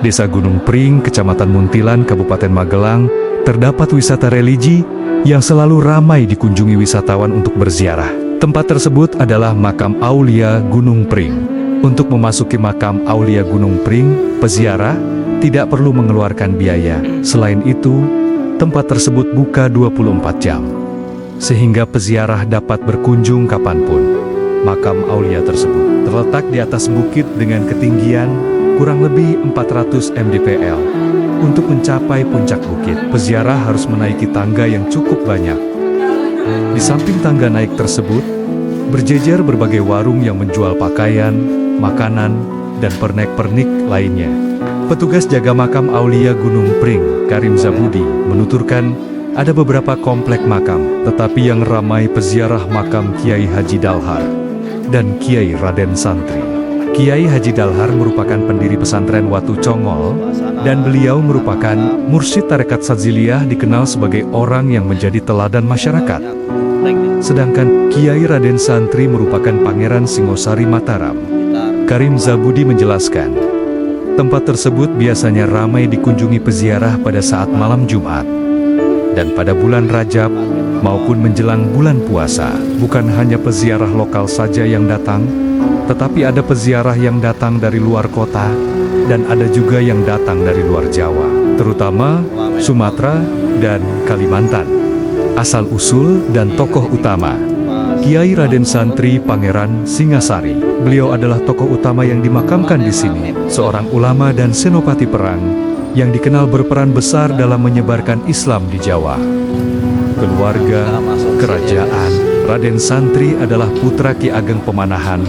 Desa Gunung Pring, Kecamatan Muntilan, Kabupaten Magelang, terdapat wisata religi yang selalu ramai dikunjungi wisatawan untuk berziarah. Tempat tersebut adalah Makam Aulia Gunung Pring. Untuk memasuki Makam Aulia Gunung Pring, peziarah tidak perlu mengeluarkan biaya. Selain itu, tempat tersebut buka 24 jam, sehingga peziarah dapat berkunjung kapanpun. Makam Aulia tersebut terletak di atas bukit dengan ketinggian kurang lebih 400 mdpl. Untuk mencapai puncak bukit, peziarah harus menaiki tangga yang cukup banyak. Di samping tangga naik tersebut, berjejer berbagai warung yang menjual pakaian, makanan, dan pernek-pernik lainnya. Petugas jaga Makam Aulia Gunung Pring, Karim Zabudi, menuturkan ada beberapa komplek makam, tetapi yang ramai peziarah makam Kiai Haji Dalhar dan Kiai Raden Santri. Kiai Haji Dalhar merupakan pendiri pesantren Watu Congol, dan beliau merupakan mursyid tarekat Sadziliyah, dikenal sebagai orang yang menjadi teladan masyarakat. Sedangkan Kiai Raden Santri merupakan Pangeran Singosari Mataram. Karim Zabudi menjelaskan, tempat tersebut biasanya ramai dikunjungi peziarah pada saat malam Jumat dan pada bulan Rajab maupun menjelang bulan puasa. Bukan hanya peziarah lokal saja yang datang, tetapi ada peziarah yang datang dari luar kota dan ada juga yang datang dari luar Jawa, terutama Sumatera dan Kalimantan. Asal-usul dan tokoh utama Kiai Raden Santri Pangeran Singasari. Beliau adalah tokoh utama yang dimakamkan di sini, seorang ulama dan senopati perang yang dikenal berperan besar dalam menyebarkan Islam di Jawa. Keluarga, kerajaan, Raden Santri adalah putra Ki Ageng Pemanahan,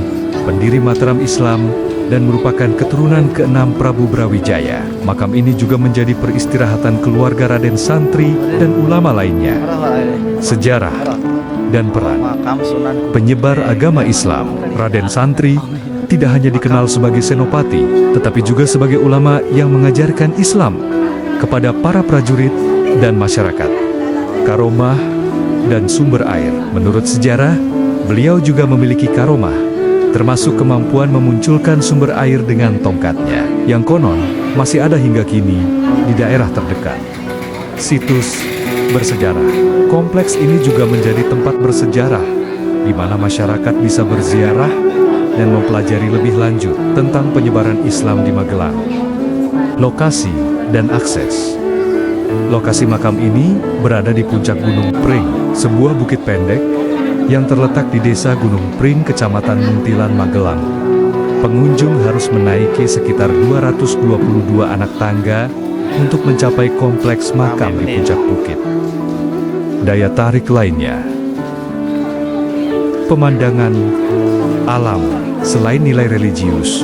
pendiri Mataram Islam, dan merupakan keturunan ke-6 Prabu Brawijaya. Makam ini juga menjadi peristirahatan keluarga Raden Santri dan ulama lainnya. Sejarah dan peran penyebar agama Islam, Raden Santri tidak hanya dikenal sebagai senopati, tetapi juga sebagai ulama yang mengajarkan Islam kepada para prajurit dan masyarakat. Karomah dan sumber air. Menurut sejarah, beliau juga memiliki karomah, termasuk kemampuan memunculkan sumber air dengan tongkatnya, yang konon masih ada hingga kini di daerah terdekat. Situs bersejarah. Kompleks ini juga menjadi tempat bersejarah, di mana masyarakat bisa berziarah dan mempelajari lebih lanjut tentang penyebaran Islam di Magelang. Lokasi dan akses. Lokasi makam ini berada di puncak Gunung Pring, sebuah bukit pendek yang terletak di Desa Gunung Pring, Kecamatan Muntilan, Magelang. Pengunjung harus menaiki sekitar 222 anak tangga untuk mencapai kompleks makam di puncak bukit. Daya tarik lainnya, pemandangan alam. Selain nilai religius,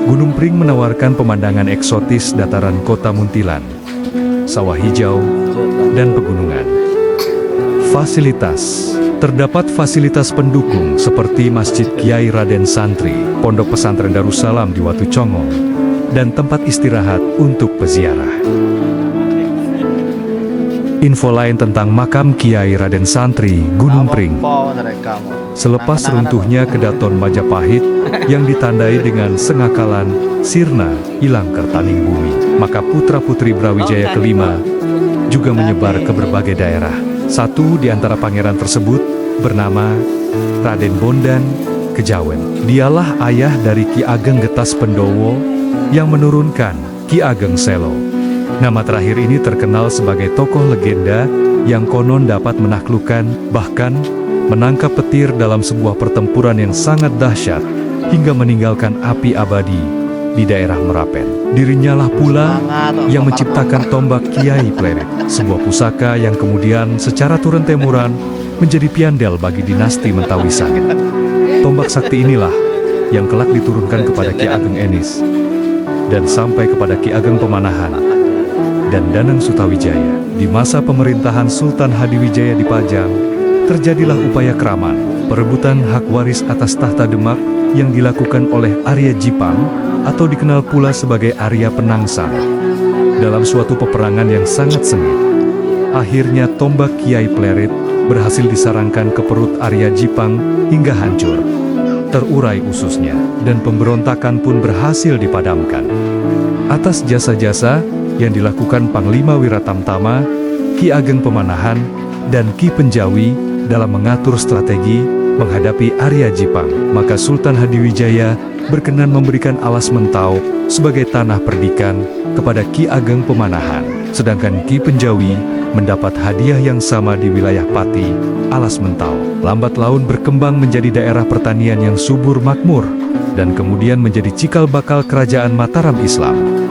Gunung Pring menawarkan pemandangan eksotis dataran kota Muntilan, sawah hijau, dan pegunungan. Fasilitas. Terdapat fasilitas pendukung seperti Masjid Kiai Raden Santri, Pondok Pesantren Darussalam di Watu Congol, dan tempat istirahat untuk peziarah. Info lain tentang makam Kiai Raden Santri Gunung Pring. Selepas runtuhnya Kedaton Majapahit yang ditandai dengan sengakalan, sirna, hilang kertaning bumi, maka putra-putri Brawijaya kelima juga menyebar ke berbagai daerah. Satu di antara pangeran tersebut bernama Raden Bondan Kejawen. Dialah ayah dari Ki Ageng Getas Pendowo yang menurunkan Ki Ageng Selo. Nama terakhir ini terkenal sebagai tokoh legenda yang konon dapat menaklukkan, bahkan menangkap petir dalam sebuah pertempuran yang sangat dahsyat hingga meninggalkan api abadi di daerah Merapen. Dirinya lah pula yang menciptakan tombak Kiai Plerit, sebuah pusaka yang kemudian secara turun-temurun menjadi piandel bagi dinasti Mentawisan. Tombak sakti inilah yang kelak diturunkan kepada Ki Ageng Enis dan sampai kepada Ki Ageng Pemanahan dan Danang Sutawijaya. Di masa pemerintahan Sultan Hadiwijaya di Pajang, terjadilah upaya keraman, perebutan hak waris atas tahta Demak yang dilakukan oleh Arya Jipang atau dikenal pula sebagai Arya Penangsang. Dalam suatu peperangan yang sangat sengit, akhirnya tombak Kiai Plerit berhasil disarangkan ke perut Arya Jipang hingga hancur, terurai ususnya, dan pemberontakan pun berhasil dipadamkan. Atas jasa-jasa yang dilakukan Panglima Wiratamtama, Ki Ageng Pemanahan, dan Ki Penjawi dalam mengatur strategi menghadapi Arya Jipang, maka Sultan Hadiwijaya berkenan memberikan Alas Mentau sebagai tanah perdikan kepada Ki Ageng Pemanahan. Sedangkan Ki Penjawi mendapat hadiah yang sama di wilayah Pati, Alas Mentau. Lambat laun berkembang menjadi daerah pertanian yang subur makmur, dan kemudian menjadi cikal bakal kerajaan Mataram Islam.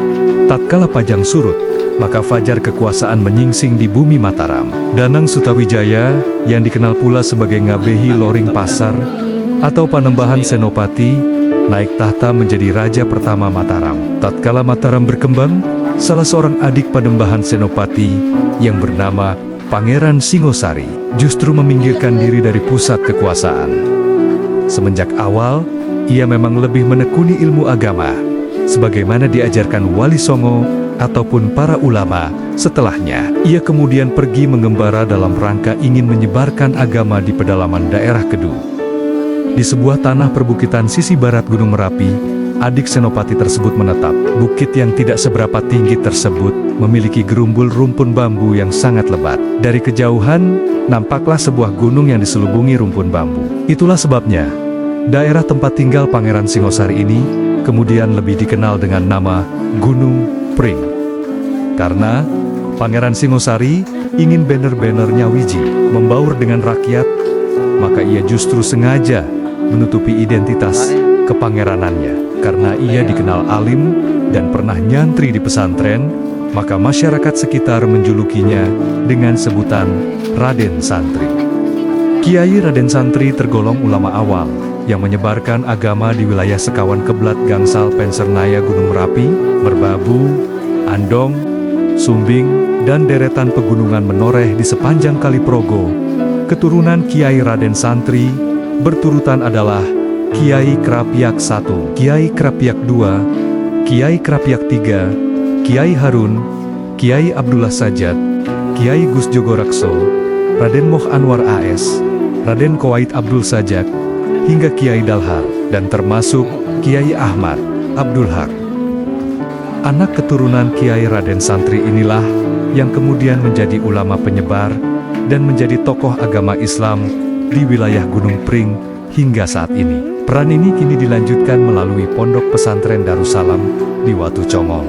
Tatkala Pajang surut, maka fajar kekuasaan menyingsing di bumi Mataram. Danang Sutawijaya, yang dikenal pula sebagai Ngabehi Loring Pasar, atau Panembahan Senopati, naik tahta menjadi raja pertama Mataram. Tatkala Mataram berkembang, salah seorang adik Panembahan Senopati yang bernama Pangeran Singosari justru meminggirkan diri dari pusat kekuasaan. Semenjak awal, ia memang lebih menekuni ilmu agama, sebagaimana diajarkan Wali Songo ataupun para ulama. Setelahnya, ia kemudian pergi mengembara dalam rangka ingin menyebarkan agama di pedalaman daerah Kedu. Di sebuah tanah perbukitan sisi barat Gunung Merapi, adik Senopati tersebut menetap. Bukit yang tidak seberapa tinggi tersebut memiliki gerumbul rumpun bambu yang sangat lebat. Dari kejauhan, nampaklah sebuah gunung yang diselubungi rumpun bambu. Itulah sebabnya, daerah tempat tinggal Pangeran Singosari ini kemudian lebih dikenal dengan nama Gunung Pring. Karena Pangeran Singosari ingin banner-banner Nyawiji membaur dengan rakyat, maka ia justru sengaja menutupi identitas kepangeranannya. Karena ia dikenal alim dan pernah nyantri di pesantren, maka masyarakat sekitar menjulukinya dengan sebutan Raden Santri. Kiai Raden Santri tergolong ulama awal yang menyebarkan agama di wilayah Sekawan Keblat Gangsal Pensernaya Gunung Merapi, Merbabu, Andong, Sumbing, dan deretan pegunungan menoreh di sepanjang Kali Progo. Keturunan Kiai Raden Santri berturutan adalah Kiai Krapiak I, Kiai Krapiak II, Kiai Krapiak III, Kiai Harun, Kiai Abdullah Sajat, Kiai Gus Jogorakso, Raden Moh Anwar AS, Raden Kowait Abdul Sajak, hingga Kiai Dalhar, dan termasuk Kiai Ahmad Abdul Haq. Anak keturunan Kiai Raden Santri inilah yang kemudian menjadi ulama penyebar dan menjadi tokoh agama Islam di wilayah Gunung Pring hingga saat ini. Peran ini kini dilanjutkan melalui Pondok Pesantren Darussalam di Watu Congol.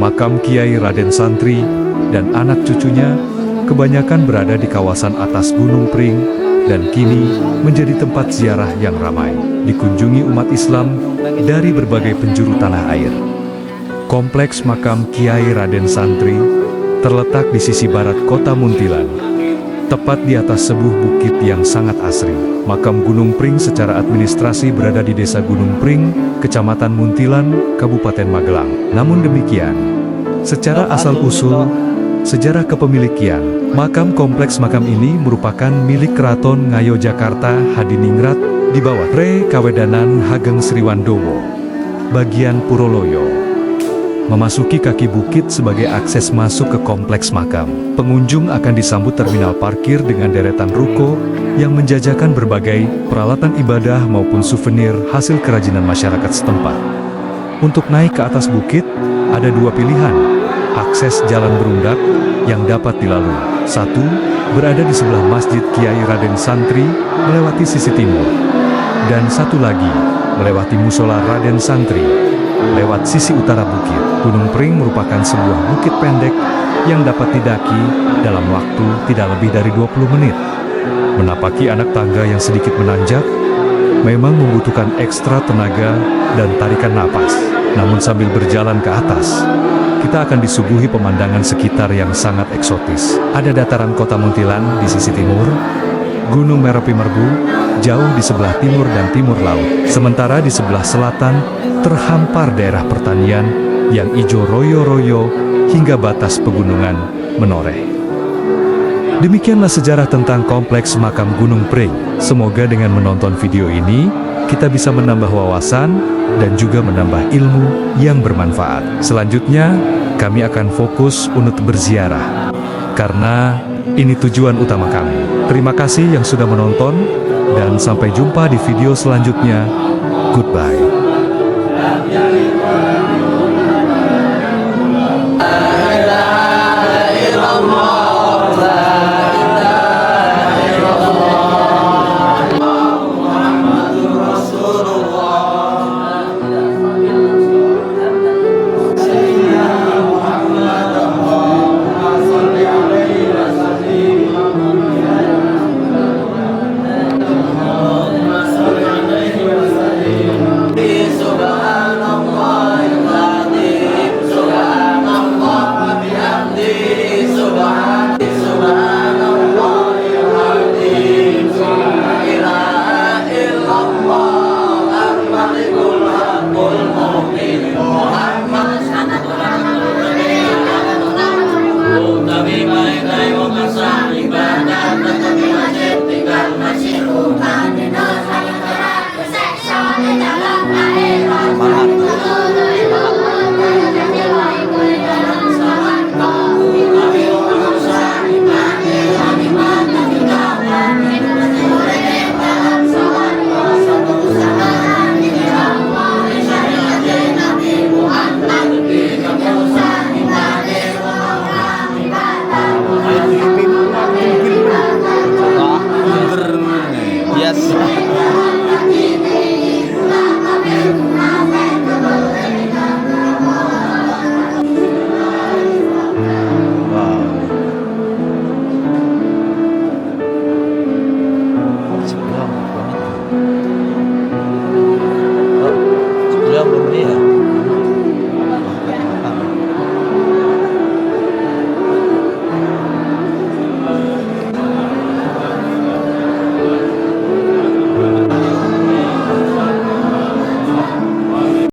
Makam Kiai Raden Santri dan anak cucunya kebanyakan berada di kawasan atas Gunung Pring dan kini menjadi tempat ziarah yang ramai dikunjungi umat Islam dari berbagai penjuru tanah air. Kompleks makam Kiai Raden Santri terletak di sisi barat kota Muntilan, tepat di atas sebuah bukit yang sangat asri. Makam Gunung Pring secara administrasi berada di Desa Gunung Pring, Kecamatan Muntilan, Kabupaten Magelang. Namun demikian, secara asal-usul, sejarah kepemilikan, makam kompleks makam ini merupakan milik Keraton Ngayogyakarta Hadiningrat di bawah Pre Kawedanan Hageng Sriwandowo, bagian Puroloyo. Memasuki kaki bukit sebagai akses masuk ke kompleks makam, pengunjung akan disambut terminal parkir dengan deretan ruko yang menjajakan berbagai peralatan ibadah maupun souvenir hasil kerajinan masyarakat setempat. Untuk naik ke atas bukit, ada dua pilihan, akses jalan berundak yang dapat dilalui. Satu, berada di sebelah Masjid Kiai Raden Santri melewati sisi timur, dan satu lagi, melewati Musola Raden Santri lewat sisi utara bukit. Gunung Pring merupakan sebuah bukit pendek yang dapat didaki dalam waktu tidak lebih dari 20 menit. Menapaki anak tangga yang sedikit menanjak memang membutuhkan ekstra tenaga dan tarikan napas. Namun sambil berjalan ke atas, kita akan disuguhi pemandangan sekitar yang sangat eksotis. Ada dataran kota Muntilan di sisi timur, Gunung Merapi Merbu jauh di sebelah timur dan timur laut. Sementara di sebelah selatan terhampar daerah pertanian yang ijo royo-royo hingga batas pegunungan menoreh. Demikianlah sejarah tentang kompleks makam Gunung Pring. Semoga dengan menonton video ini, kita bisa menambah wawasan dan juga menambah ilmu yang bermanfaat. Selanjutnya, kami akan fokus untuk berziarah, karena ini tujuan utama kami. Terima kasih yang sudah menonton, dan sampai jumpa di video selanjutnya. Goodbye. Iya.